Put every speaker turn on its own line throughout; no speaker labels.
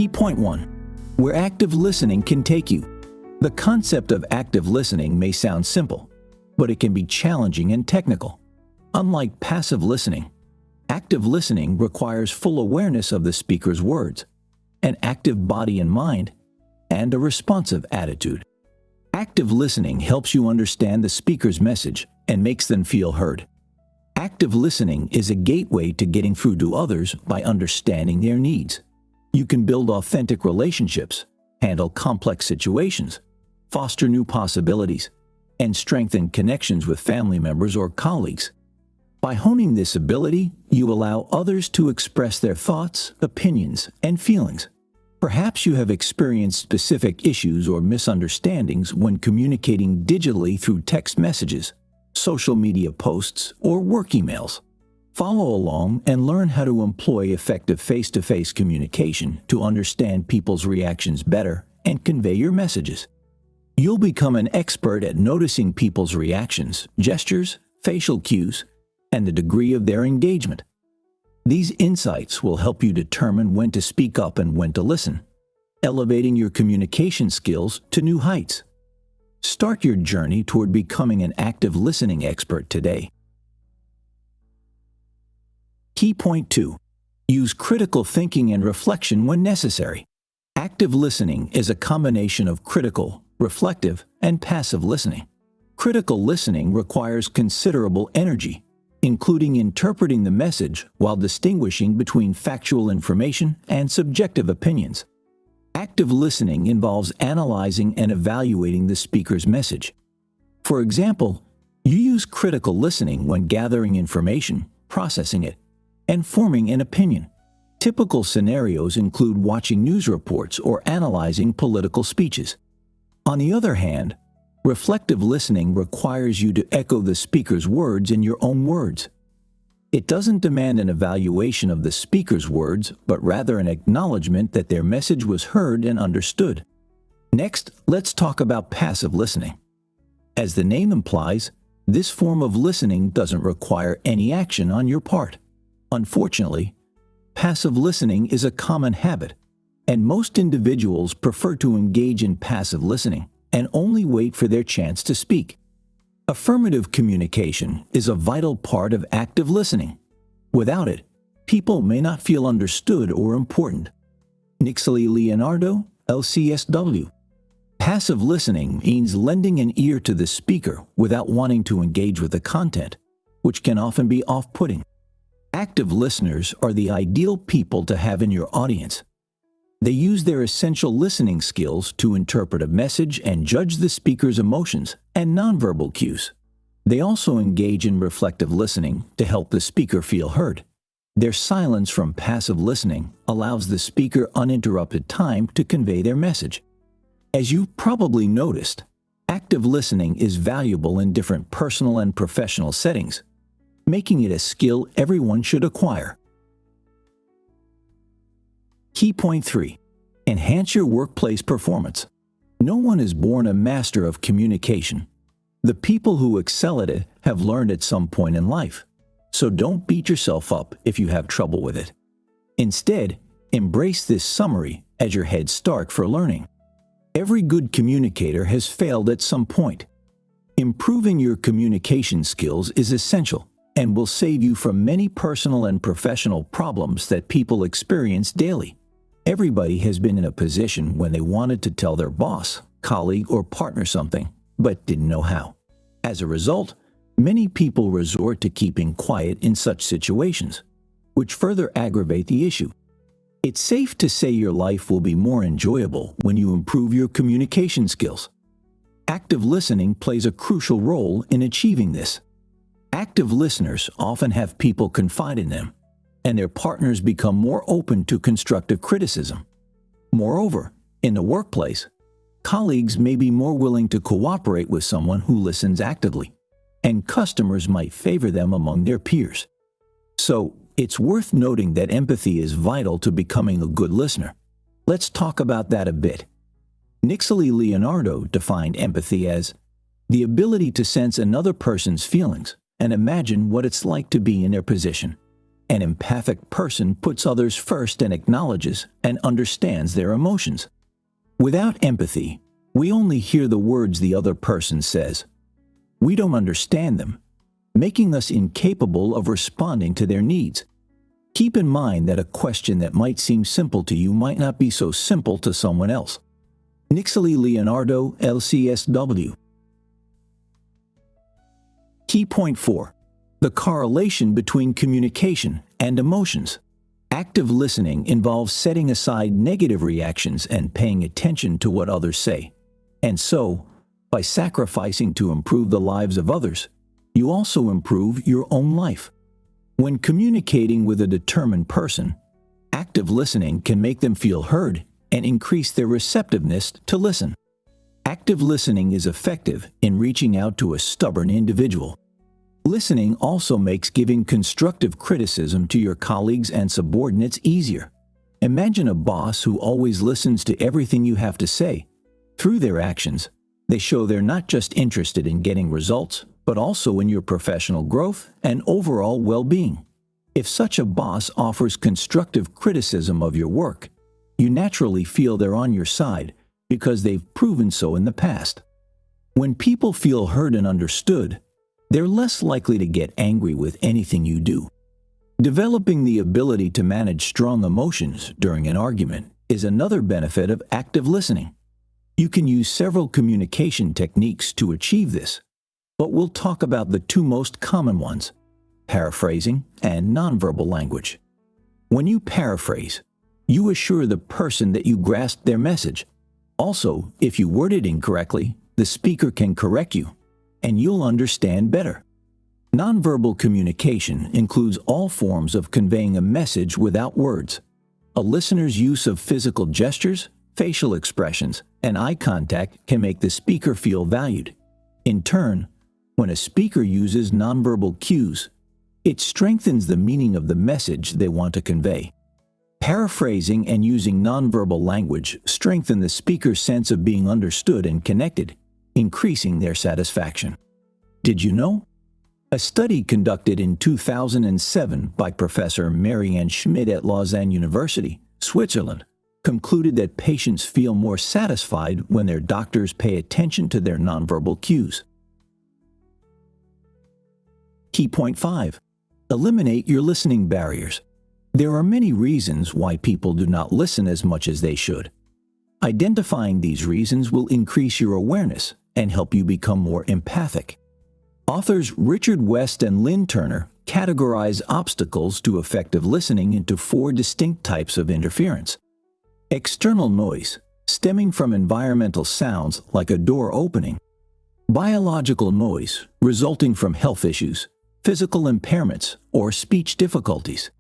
Key point 1. Where active listening can take you. The concept of active listening may sound simple, but it can be challenging and technical. Unlike passive listening, active listening requires full awareness of the speaker's words, an active body and mind, and a responsive attitude. Active listening helps you understand the speaker's message and makes them feel heard. Active listening is a gateway to getting through to others by understanding their needs. You can build authentic relationships, handle complex situations, foster new possibilities, and strengthen connections with family members or colleagues. By honing this ability, you allow others to express their thoughts, opinions, and feelings. Perhaps you have experienced specific issues or misunderstandings when communicating digitally through text messages, social media posts, or work emails. Follow along and learn how to employ effective face-to-face communication to understand people's reactions better and convey your messages. You'll become an expert at noticing people's reactions, gestures, facial cues, and the degree of their engagement. These insights will help you determine when to speak up and when to listen, elevating your communication skills to new heights. Start your journey toward becoming an active listening expert today. Key point 2. Use critical thinking and reflection when necessary. Active listening is a combination of critical, reflective, and passive listening. Critical listening requires considerable energy, including interpreting the message while distinguishing between factual information and subjective opinions. Active listening involves analyzing and evaluating the speaker's message. For example, you use critical listening when gathering information, processing it, and forming an opinion. Typical scenarios include watching news reports or analyzing political speeches. On the other hand, reflective listening requires you to echo the speaker's words in your own words. It doesn't demand an evaluation of the speaker's words, but rather an acknowledgement that their message was heard and understood. Next, let's talk about passive listening. As the name implies, this form of listening doesn't require any action on your part. Unfortunately, passive listening is a common habit, and most individuals prefer to engage in passive listening and only wait for their chance to speak. Affirmative communication is a vital part of active listening. Without it, people may not feel understood or important. Nixley Leonardo, LCSW. Passive listening means lending an ear to the speaker without wanting to engage with the content, which can often be off-putting. Active listeners are the ideal people to have in your audience. They use their essential listening skills to interpret a message and judge the speaker's emotions and nonverbal cues. They also engage in reflective listening to help the speaker feel heard. Their silence from passive listening allows the speaker uninterrupted time to convey their message. As you've probably noticed, active listening is valuable in different personal and professional settings, making it a skill everyone should acquire. Key point 3. Enhance your workplace performance. No one is born a master of communication. The people who excel at it have learned at some point in life, so don't beat yourself up if you have trouble with it. Instead, embrace this summary as your head start for learning. Every good communicator has failed at some point. Improving your communication skills is essential and will save you from many personal and professional problems that people experience daily. Everybody has been in a position when they wanted to tell their boss, colleague, or partner something, but didn't know how. As a result, many people resort to keeping quiet in such situations, which further aggravate the issue. It's safe to say your life will be more enjoyable when you improve your communication skills. Active listening plays a crucial role in achieving this. Active listeners often have people confide in them, and their partners become more open to constructive criticism. Moreover, in the workplace, colleagues may be more willing to cooperate with someone who listens actively, and customers might favor them among their peers. So, it's worth noting that empathy is vital to becoming a good listener. Let's talk about that a bit. Nixley Leonardo defined empathy as the ability to sense another person's feelings and imagine what it's like to be in their position. An empathic person puts others first and acknowledges and understands their emotions. Without empathy, we only hear the words the other person says. We don't understand them, making us incapable of responding to their needs. Keep in mind that a question that might seem simple to you might not be so simple to someone else. Nixley Leonardo, LCSW. Key point 4. The correlation between communication and emotions. Active listening involves setting aside negative reactions and paying attention to what others say. And so, by sacrificing to improve the lives of others, you also improve your own life. When communicating with a determined person, active listening can make them feel heard and increase their receptiveness to listen. Active listening is effective in reaching out to a stubborn individual. Listening also makes giving constructive criticism to your colleagues and subordinates easier. Imagine a boss who always listens to everything you have to say. Through their actions, they show they're not just interested in getting results, but also in your professional growth and overall well-being. If such a boss offers constructive criticism of your work, you naturally feel they're on your side because they've proven so in the past. When people feel heard and understood, they're less likely to get angry with anything you do. Developing the ability to manage strong emotions during an argument is another benefit of active listening. You can use several communication techniques to achieve this, but we'll talk about the two most common ones: paraphrasing and nonverbal language. When you paraphrase, you assure the person that you grasped their message. Also, if you word it incorrectly, the speaker can correct you, and you'll understand better. Nonverbal communication includes all forms of conveying a message without words. A listener's use of physical gestures, facial expressions, and eye contact can make the speaker feel valued. In turn, when a speaker uses nonverbal cues, it strengthens the meaning of the message they want to convey. Paraphrasing and using nonverbal language strengthen the speaker's sense of being understood and connected, increasing their satisfaction. Did you know? A study conducted in 2007 by Professor Marianne Schmidt at Lausanne University, Switzerland, concluded that patients feel more satisfied when their doctors pay attention to their nonverbal cues. Key point 5. Eliminate your listening barriers. There are many reasons why people do not listen as much as they should. Identifying these reasons will increase your awareness and help you become more empathic. Authors Richard West and Lynn Turner categorize obstacles to effective listening into 4 distinct types of interference. External noise, stemming from environmental sounds like a door opening. Biological noise, resulting from health issues, physical impairments, or speech difficulties.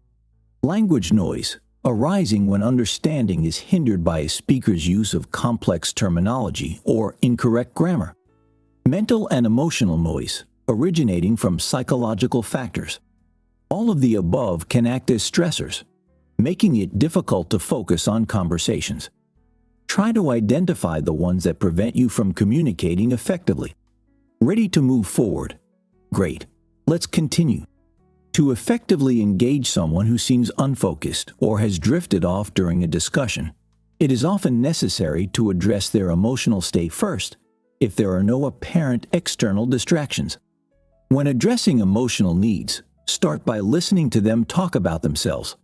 Language noise, arising when understanding is hindered by a speaker's use of complex terminology or incorrect grammar. Mental and emotional noise, originating from psychological factors. All of the above can act as stressors, making it difficult to focus on conversations. Try to identify the ones that prevent you from communicating effectively. Ready to move forward? Great. Let's continue. To effectively engage someone who seems unfocused or has drifted off during a discussion, it is often necessary to address their emotional state first if there are no apparent external distractions. When addressing emotional needs, start by listening to them talk about themselves.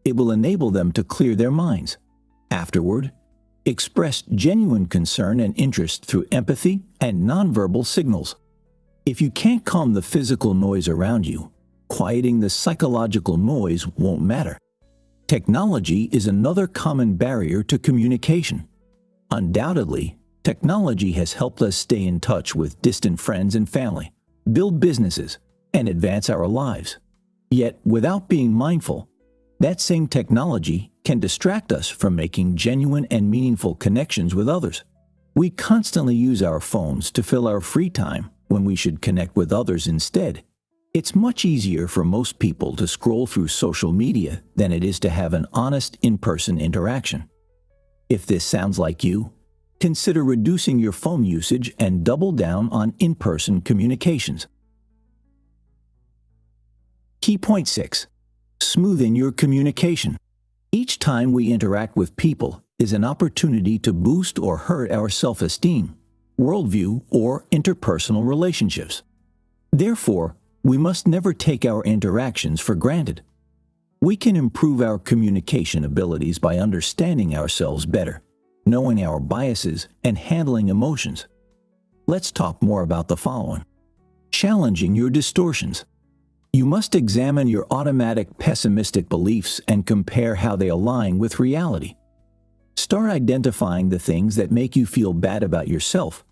It will enable them to clear their minds. Afterward, express genuine concern and interest through empathy and nonverbal signals. If you can't calm the physical noise around you, quieting the psychological noise won't matter. Technology is another common barrier to communication. Undoubtedly, technology has helped us stay in touch with distant friends and family, build businesses, and advance our lives. Yet, without being mindful, that same technology can distract us from making genuine and meaningful connections with others. We constantly use our phones to fill our free time when we should connect with others instead. It's much easier for most people to scroll through social media than it is to have an honest in-person interaction. If this sounds like you, consider reducing your phone usage and double down on in-person communications. Key point 6. Smoothen your communication. Each time we interact with people is an opportunity to boost or hurt our self-esteem, worldview, or interpersonal relationships. Therefore, we must never take our interactions for granted. We can improve our communication abilities by understanding ourselves better, knowing our biases, and handling emotions. Let's talk more about the following. Challenging your distortions. You must examine your automatic pessimistic beliefs and compare how they align with reality. Start identifying the things that make you feel bad about yourself,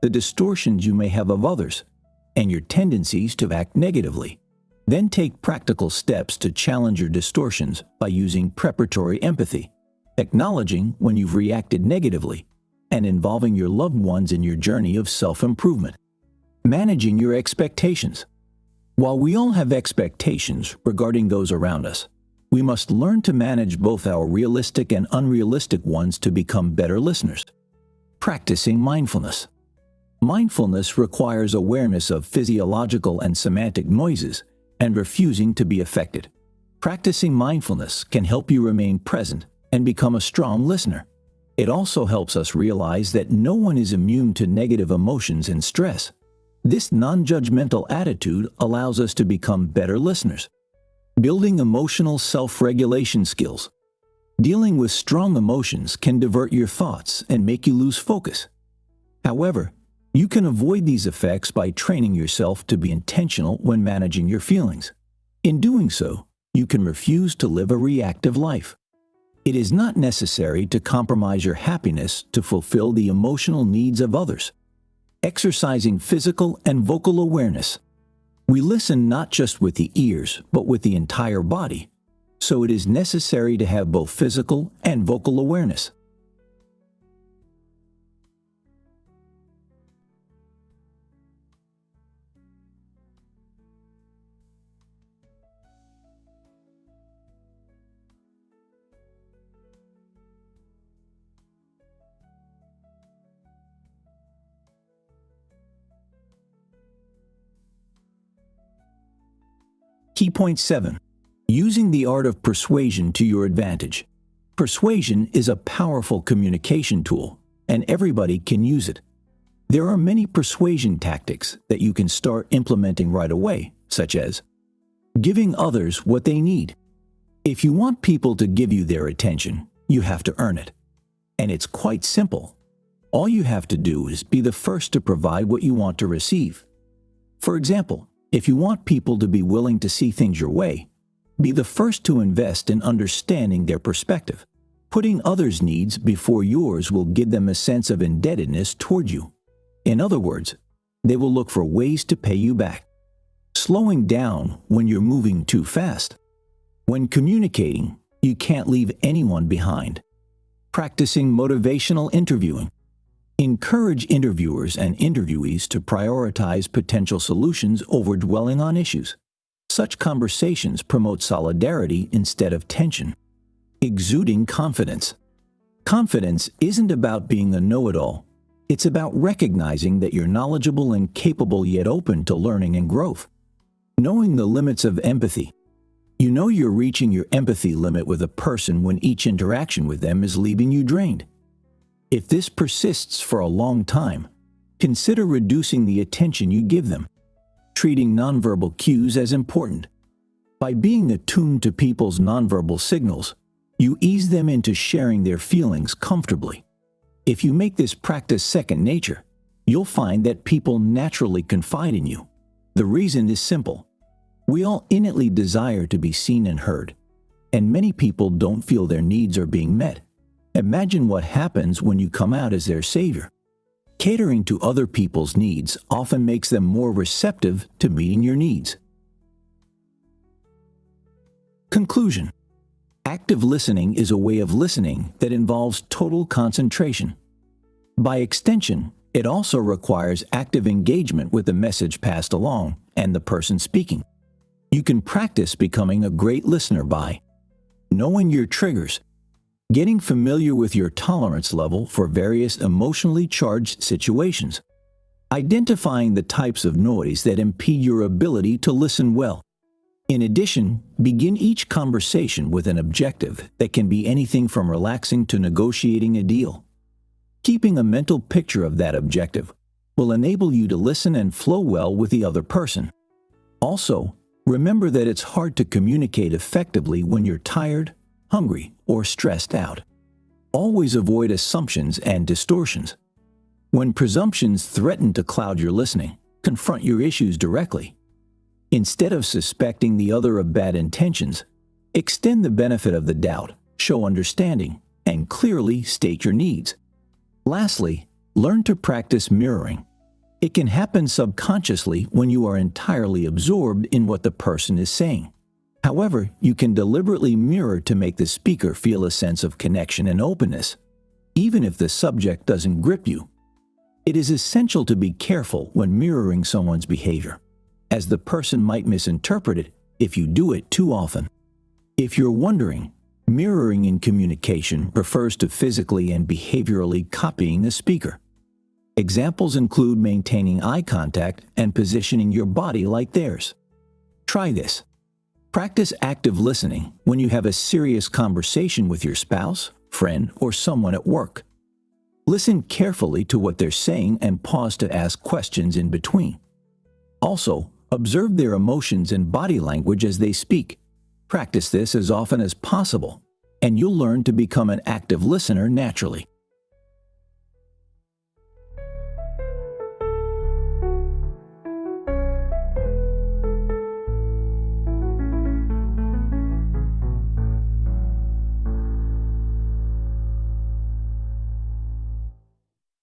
the distortions you may have of others, and your tendencies to act negatively. Then take practical steps to challenge your distortions by using preparatory empathy, acknowledging when you've reacted negatively, and involving your loved ones in your journey of self-improvement. Managing your expectations. While we all have expectations regarding those around us, we must learn to manage both our realistic and unrealistic ones to become better listeners. Practicing mindfulness. Mindfulness requires awareness of physiological and semantic noises and refusing to be affected. Practicing mindfulness can help you remain present and become a strong listener. It also helps us realize that no one is immune to negative emotions and stress. This non-judgmental attitude allows us to become better listeners. Building emotional self-regulation skills. Dealing with strong emotions can divert your thoughts and make you lose focus. However, you can avoid these effects by training yourself to be intentional when managing your feelings. In doing so, you can refuse to live a reactive life. It is not necessary to compromise your happiness to fulfill the emotional needs of others. Exercising physical and vocal awareness. We listen not just with the ears, but with the entire body, so it is necessary to have both physical and vocal awareness. Key point 7. Using the art of persuasion to your advantage. Persuasion is a powerful communication tool, and everybody can use it. There are many persuasion tactics that you can start implementing right away, such as giving others what they need. If you want people to give you their attention, you have to earn it. And it's quite simple. All you have to do is be the first to provide what you want to receive. For example, if you want people to be willing to see things your way, be the first to invest in understanding their perspective. Putting others' needs before yours will give them a sense of indebtedness toward you. In other words, they will look for ways to pay you back. Slowing down when you're moving too fast. When communicating, you can't leave anyone behind. Practicing motivational interviewing. Encourage interviewers and interviewees to prioritize potential solutions over dwelling on issues. Such conversations promote solidarity instead of tension. Exuding confidence. Confidence isn't about being a know-it-all. It's about recognizing that you're knowledgeable and capable yet open to learning and growth. Knowing the limits of empathy. You know you're reaching your empathy limit with a person when each interaction with them is leaving you drained. If this persists for a long time, consider reducing the attention you give them. Treating nonverbal cues as important. By being attuned to people's nonverbal signals, you ease them into sharing their feelings comfortably. If you make this practice second nature, you'll find that people naturally confide in you. The reason is simple. We all innately desire to be seen and heard, and many people don't feel their needs are being met. Imagine what happens when you come out as their savior. Catering to other people's needs often makes them more receptive to meeting your needs. Conclusion. Active listening is a way of listening that involves total concentration. By extension, it also requires active engagement with the message passed along and the person speaking. You can practice becoming a great listener by knowing your triggers, getting familiar with your tolerance level for various emotionally charged situations, identifying the types of noise that impede your ability to listen well, In addition, begin each conversation with an objective that can be anything from relaxing to negotiating a deal. Keeping a mental picture of that objective will enable you to listen and flow well with the other person. Also, remember that it's hard to communicate effectively when you're tired, hungry, or stressed out. Always avoid assumptions and distortions. When presumptions threaten to cloud your listening, confront your issues directly. Instead of suspecting the other of bad intentions, extend the benefit of the doubt, show understanding, and clearly state your needs. Lastly, learn to practice mirroring. It can happen subconsciously when you are entirely absorbed in what the person is saying. However, you can deliberately mirror to make the speaker feel a sense of connection and openness, even if the subject doesn't grip you. It is essential to be careful when mirroring someone's behavior, as the person might misinterpret it if you do it too often. If you're wondering, mirroring in communication refers to physically and behaviorally copying the speaker. Examples include maintaining eye contact and positioning your body like theirs. Try this. Practice active listening when you have a serious conversation with your spouse, friend, or someone at work. Listen carefully to what they're saying and pause to ask questions in between. Also, observe their emotions and body language as they speak. Practice this as often as possible, and you'll learn to become an active listener naturally.